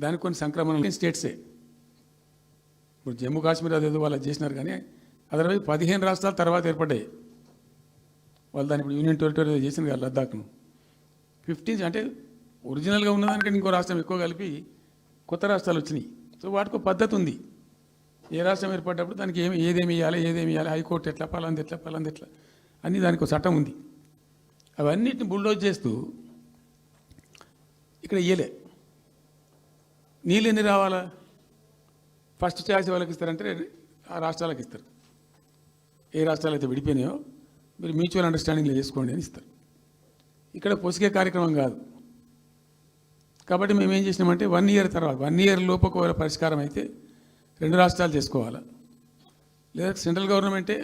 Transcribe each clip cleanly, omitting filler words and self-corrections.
దానికి కొన్ని సంక్రమణ స్టేట్సే. ఇప్పుడు జమ్మూ కాశ్మీర్ అదేదో వాళ్ళు చేసినారు, కానీ అదర్వైజ్ 15 రాష్ట్రాల తర్వాత ఏర్పడ్డాయి. వాళ్ళు దాన్ని ఇప్పుడు యూనియన్ టెరిటరీ చేసింది కదా లద్దాఖ్ను. 15 అంటే ఒరిజినల్గా ఉన్నదానికంటే ఇంకో రాష్ట్రం ఎక్కువ కలిపి కొత్త రాష్ట్రాలు వచ్చినాయి. సో వాటికి ఒక పద్ధతి ఉంది. ఏ రాష్ట్రం ఏర్పడ్డప్పుడు దానికి ఏదేమి ఇవ్వాలి, హైకోర్టు ఎట్లా, పలాంది ఎట్లా అన్నీ దానికి ఒక చట్టం ఉంది. అవన్నిటిని బుల్డోజ్ చేస్తూ ఇక్కడ ఇయ్యలే. నీళ్ళు ఎన్ని రావాలా? ఫస్ట్ ఛాయిస్ వాళ్ళకి ఇస్తారంటే ఆ రాష్ట్రాలకు ఇస్తారు. ఏ రాష్ట్రాలు అయితే విడిపోయినాయో మీరు మ్యూచువల్ అండర్స్టాండింగ్లో చేసుకోండి అని ఇస్తారు. ఇక్కడ పొసిగే కార్యక్రమం కాదు. కాబట్టి మేము ఏం చేసినామంటే 1 ఇయర్ తర్వాత 1 ఇయర్ లోపు ఒకవేళ పరిష్కారం అయితే 2 రాష్ట్రాలు చేసుకోవాలా, లేదా సెంట్రల్ గవర్నమెంటే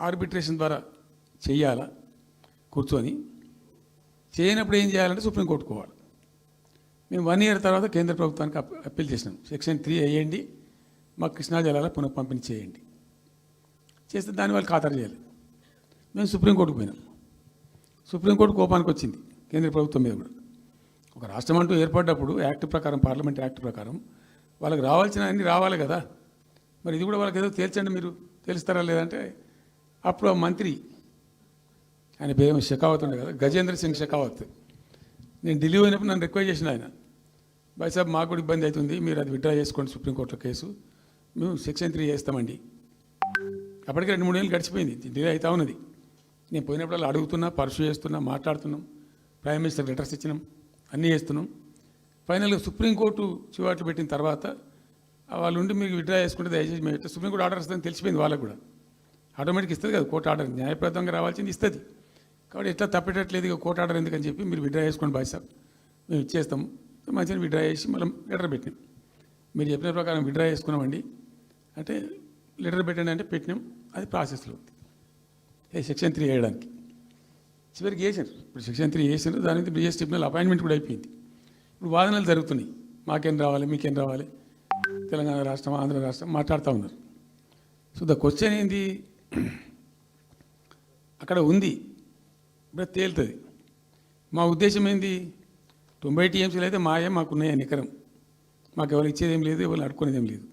ఆర్బిట్రేషన్ ద్వారా చెయ్యాలా కూర్చొని. చేయనప్పుడు ఏం చేయాలంటే సుప్రీంకోర్టు కోవాలి. మేము 1 ఇయర్ తర్వాత కేంద్ర ప్రభుత్వానికి అప్పీల్ చేసినాం. సెక్షన్ 3 వేయండి, మాకు కృష్ణా జలాల పునఃపంపిణీ చేయండి. చేస్తే దాన్ని వాళ్ళు ఖాతరు చేయాలి. మేము సుప్రీంకోర్టుకు పోయినాం. సుప్రీంకోర్టు కోపానికి వచ్చింది కేంద్ర ప్రభుత్వం మీద కూడా. ఒక రాష్ట్రం అంటూ ఏర్పడ్డప్పుడు యాక్ట్ ప్రకారం, పార్లమెంట్ యాక్ట్ ప్రకారం వాళ్ళకి రావాల్సిన అన్నీ రావాలి కదా. మరి ఇది కూడా వాళ్ళకి ఏదో తేల్చండి, మీరు తెలుస్తారా లేదంటే అప్పుడు ఆ మంత్రి, ఆయన పేరు షెకావత్ ఉండే కదా, గజేంద్ర సింగ్ షెకావత్, నేను ఢిల్లీ పోయినప్పుడు నన్ను రిక్వెస్ట్ చేసిన ఆయన, భాయ్ సాబ్ మాకు కూడా ఇబ్బంది అవుతుంది, మీరు అది విత్డ్రా చేసుకోండి సుప్రీంకోర్టులో కేసు, మేము సెక్షన్ 3 చేస్తామండి. అప్పటికే 2-3 ఏళ్ళు గడిచిపోయింది, డిలే అవుతా ఉన్నది. నేను పోయినప్పుడు అడుగుతున్నా, పర్సూ చేస్తున్నా, మాట్లాడుతున్నాం, ప్రైమ్ మినిస్టర్ లెటర్స్ ఇచ్చినాం, అన్నీ చేస్తున్నాం. ఫైనల్గా సుప్రీంకోర్టు చివాట్లు పెట్టిన తర్వాత వాళ్ళు ఉండి మీకు విత్డ్రా చేసుకుంటే దయచేసి మేము సుప్రీంకోర్టు ఆర్డర్ ఇస్తుందని తెలిసిపోయింది వాళ్ళకు కూడా. ఆటోమేటిక్ ఇస్తుంది కదా కోర్టు ఆర్డర్, న్యాయప్రదంగా రావాల్సింది ఇస్తుంది. కాబట్టి ఎట్లా తప్పేటట్లేదు ఇక కోర్టు ఆర్డర్ ఎందుకని చెప్పి మీరు విత్డ్రా చేసుకోండి భాయ్ సాబ్, మేము ఇచ్చేస్తాం. మంచిగా విత్డ్రా చేసి మళ్ళీ లెటర్ పెట్టినాం. మీరు చెప్పిన ప్రకారం విత్డ్రా చేసుకున్నామండి అంటే లెటర్ పెట్టండి అంటే పెట్టినాం. అది ప్రాసెస్లో ఉంది సెక్షన్ 3 వేయడానికి. చివరికి వేసారు. ఇప్పుడు సెక్షన్ 3 వేసారు. దాని మీద బ్రిజేష్ ట్రిబ్యునల్ అపాయింట్మెంట్ కూడా అయిపోయింది. ఇప్పుడు వాదనలు జరుగుతున్నాయి, మాకేం రావాలి, మీకేం రావాలి, తెలంగాణ రాష్ట్రం, ఆంధ్ర రాష్ట్రం మాట్లాడుతూ ఉన్నారు. సో ద క్వశ్చన్ ఏంది, అక్కడ ఉంది, ఇప్పుడు తేలుతుంది. మా ఉద్దేశం ఏంది, 90 టీఎంసీలు అయితే మాకున్నాయి నికరం, మాకు ఎవరు ఇచ్చేదేం లేదు, ఎవరు అడుక్కునేదేం లేదు.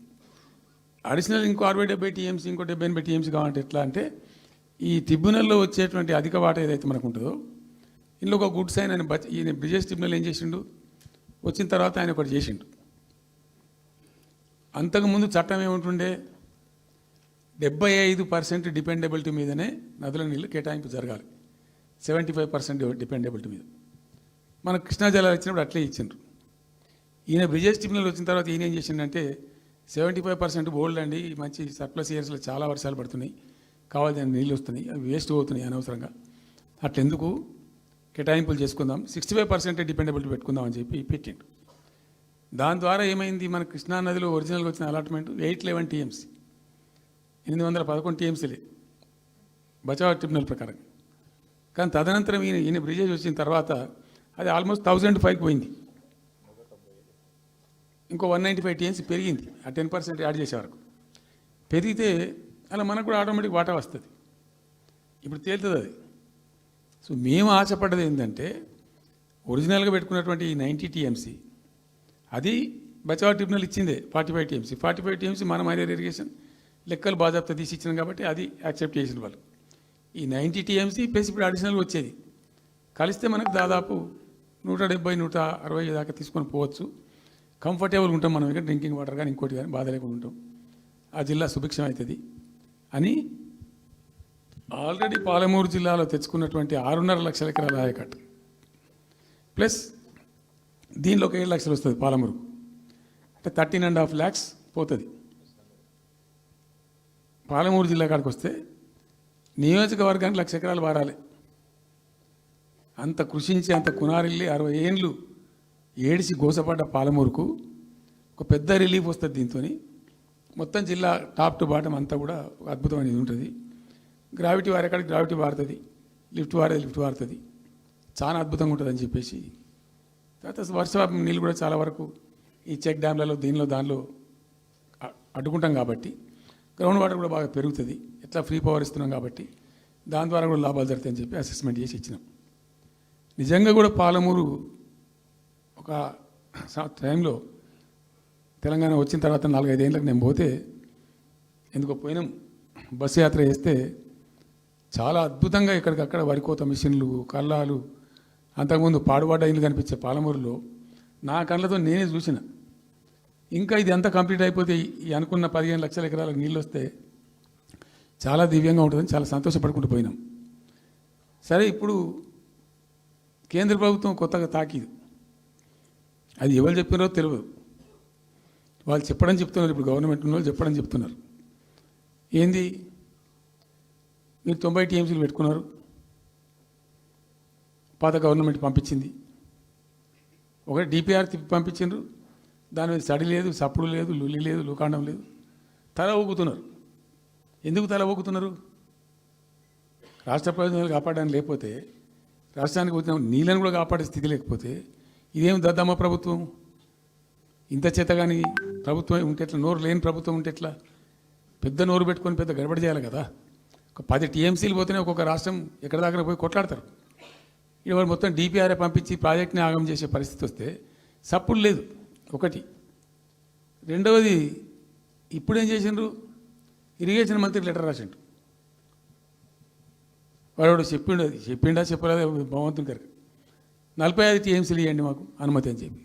అడిషనల్ ఇంకో 60-70 టీఎంసీ, ఇంకో 70-80 టీఎంసీ కావాలంటే ఎట్లా అంటే ఈ ట్రిబ్యునల్లో వచ్చేటువంటి అధిక వాటా ఏదైతే మనకు ఉంటుందో, ఇందులో ఒక గుడ్ సైన్ అని ఈయన బ్రిజేష్ ట్రిబ్యునల్ ఏం చేసిండు, వచ్చిన తర్వాత ఆయన ఒకటి చేసిండు. అంతకుముందు చట్టం ఏముంటుండే, 75% డిపెండబిలిటీ మీదనే నదుల నీళ్ళు కేటాయింపు జరగాలి, 75% డిపెండబిలిటీ మీద. మనకు కృష్ణా జలాలు వచ్చినప్పుడు అట్లే ఇచ్చిండ్రు. ఈయన బ్రిజేష్ ట్రిబ్యునల్ వచ్చిన తర్వాత ఈయన ఏం చేసిండంటే 75% బోల్డ్ అండి, మంచి సర్ప్లస్ ఇయర్స్లో చాలా వర్షాలు పడుతున్నాయి, కావాల్సిన నీళ్ళు వస్తున్నాయి, అవి వేస్ట్ అవుతున్నాయి అనవసరంగా, అట్లెందుకు కేటాయింపులు చేసుకుందాం, 65% డిపెండబిలిటీ పెట్టుకుందాం అని చెప్పి పెట్టిండు. దాని ద్వారా ఏమైంది, మన కృష్ణా నదిలో ఒరిజినల్గా వచ్చిన అలాట్మెంట్ 811 టీఎంసీ, 811 టీఎంసీలే బచావ్ ట్రిబ్యునల్ ప్రకారం. కానీ తదనంతరం ఈయన బ్రిజేష్ వచ్చిన తర్వాత అది ఆల్మోస్ట్ 1005కి పోయింది. ఇంకో 195 టీఎంసీ పెరిగింది, ఆ 10% యాడ్ చేసే వరకు పెరిగితే అలా మనకు కూడా ఆటోమేటిక్ వాటా వస్తుంది. ఇప్పుడు తేలుతుంది అది. సో మేము ఆశపడ్డది ఏంటంటే ఒరిజినల్గా పెట్టుకున్నటువంటి ఈ 90 టీఎంసీ అది బచావ్ ట్రిబ్యునల్ ఇచ్చిందే 45 టీఎంసీ. 45 టీఎంసీ మన మైనర్ ఇరిగేషన్ లెక్కలు బాజాప్తా తీసి ఇచ్చినాం కాబట్టి అది యాక్సెప్ట్ చేసిన వాళ్ళు. ఈ 90 టీఎంసీ ప్లస్ ఇప్పుడు అడిషనల్గా వచ్చేది కలిస్తే మనకు దాదాపు 170-160 దాకా తీసుకొని పోవచ్చు. కంఫర్టబుల్గా ఉంటాం మనం, ఇక్కడ డ్రింకింగ్ వాటర్ కానీ ఇంకోటి కానీ బాధ లేకుండా ఉంటాం, ఆ జిల్లా సుభిక్షం అవుతుంది అని ఆల్రెడీ పాలమూరు జిల్లాలో తెచ్చుకున్నటువంటి 6.5 లక్షల ఎకరాల ఆయకట్టు ప్లస్ దీనిలో ఒక 7 లక్షలు వస్తుంది పాలమూరు, అంటే 13.5 lakhs పోతుంది. పాలమూరు జిల్లా కాడికి వస్తే నియోజకవర్గానికి 1,00,000 ఎకరాలు వారాలి. అంత కృషించి అంత కునారిల్లి 60 ఏండ్లు ఏడిసి గోసపడ్డ పాలమూరుకు ఒక పెద్ద రిలీఫ్ వస్తుంది. దీంతో మొత్తం జిల్లా టాప్ టు బాటం అంతా కూడా ఒక అద్భుతమైనది ఉంటుంది. గ్రావిటీ వారేకాడికి గ్రావిటీ వారుతుంది, లిఫ్ట్ వారుతుంది, చాలా అద్భుతంగా ఉంటుంది అని చెప్పేసి. తర్వాత వర్ష నీళ్ళు కూడా చాలా వరకు ఈ చెక్ డ్యామ్లలో దానిలో అడ్డుకుంటాం కాబట్టి గ్రౌండ్ వాటర్ కూడా బాగా పెరుగుతుంది. ఎట్లా ఫ్రీ పవర్ ఇస్తున్నాం కాబట్టి దాని ద్వారా కూడా లాభాలు జరుగుతాయని చెప్పి అసెస్మెంట్ చేసి ఇచ్చినాం. నిజంగా కూడా పాలమూరు ఒక టైంలో తెలంగాణ వచ్చిన తర్వాత 4-5 ఏళ్ళకి నేను పోతే ఎందుకో పోయినాం బస్సు యాత్ర చేస్తే చాలా అద్భుతంగా ఇక్కడికక్కడ వరికోత మిషన్లు కల్లాలు అంతకుముందు పాడుబడ్డ ఇల్లు కనిపించే పాలమూరులో నా కళ్ళతో నేనే చూసిన. ఇంకా ఇది అంతా కంప్లీట్ అయిపోతే ఈ అనుకున్న 15 లక్షల ఎకరాలకు నీళ్ళు వస్తే చాలా దివ్యంగా ఉంటుందని చాలా సంతోషపడుకుంటూ పోయినాం. సరే, ఇప్పుడు కేంద్ర ప్రభుత్వం కొత్తగా తాకీదు, అది ఎవరు చెప్పినారో తెలియదు. వాళ్ళు చెప్తున్నారు, ఇప్పుడు గవర్నమెంట్ ఉన్న వాళ్ళు చెప్తున్నారు. ఏంది, మీరు 90 టీఎంసీలు పెట్టుకున్నారు, పాత గవర్నమెంట్ పంపించింది. ఒకటి డిపిఆర్ తిప్పి పంపించిండ్రు, దాని మీద సడి లేదు, సప్పుడు లేదు, లులి లేదు, లూకాండం లేదు, తల ఊగుతున్నారు. ఎందుకు తల ఊగుతున్నారు? రాష్ట్ర ప్రయోజనాలు కాపాడడానికి లేకపోతే, రాష్ట్రానికి వచ్చిన నీళ్ళని కూడా కాపాడే స్థితి లేకపోతే ఇదేం దద్దమ్మ ప్రభుత్వం? ఇంత చేత కానీ ప్రభుత్వం ఉంటే ఎట్లా? నోరు లేని ప్రభుత్వం ఉంటే ఎట్లా? పెద్ద నోరు పెట్టుకొని పెద్ద గడబడి చేయాలి కదా. ఒక 10 టీఎంసీలు పోతేనే ఒక్కొక్క రాష్ట్రం ఎక్కడ దగ్గర పోయి కొట్లాడతారు. ఇవాళ మొత్తం డిపిఆర్ఏ పంపించి ప్రాజెక్ట్ని ఆగం చేసే పరిస్థితి వస్తే సప్పుడు లేదు ఒకటి. రెండవది, ఇప్పుడేం చేసిండ్రు, ఇరిగేషన్ మంత్రి లెటర్ రాసిండు. వాడు చెప్పిండా చెప్పలేదా భగవంతుని గారికి 45 టీఎంసీలు ఇవ్వండి మాకు అనుమతి అని చెప్పి.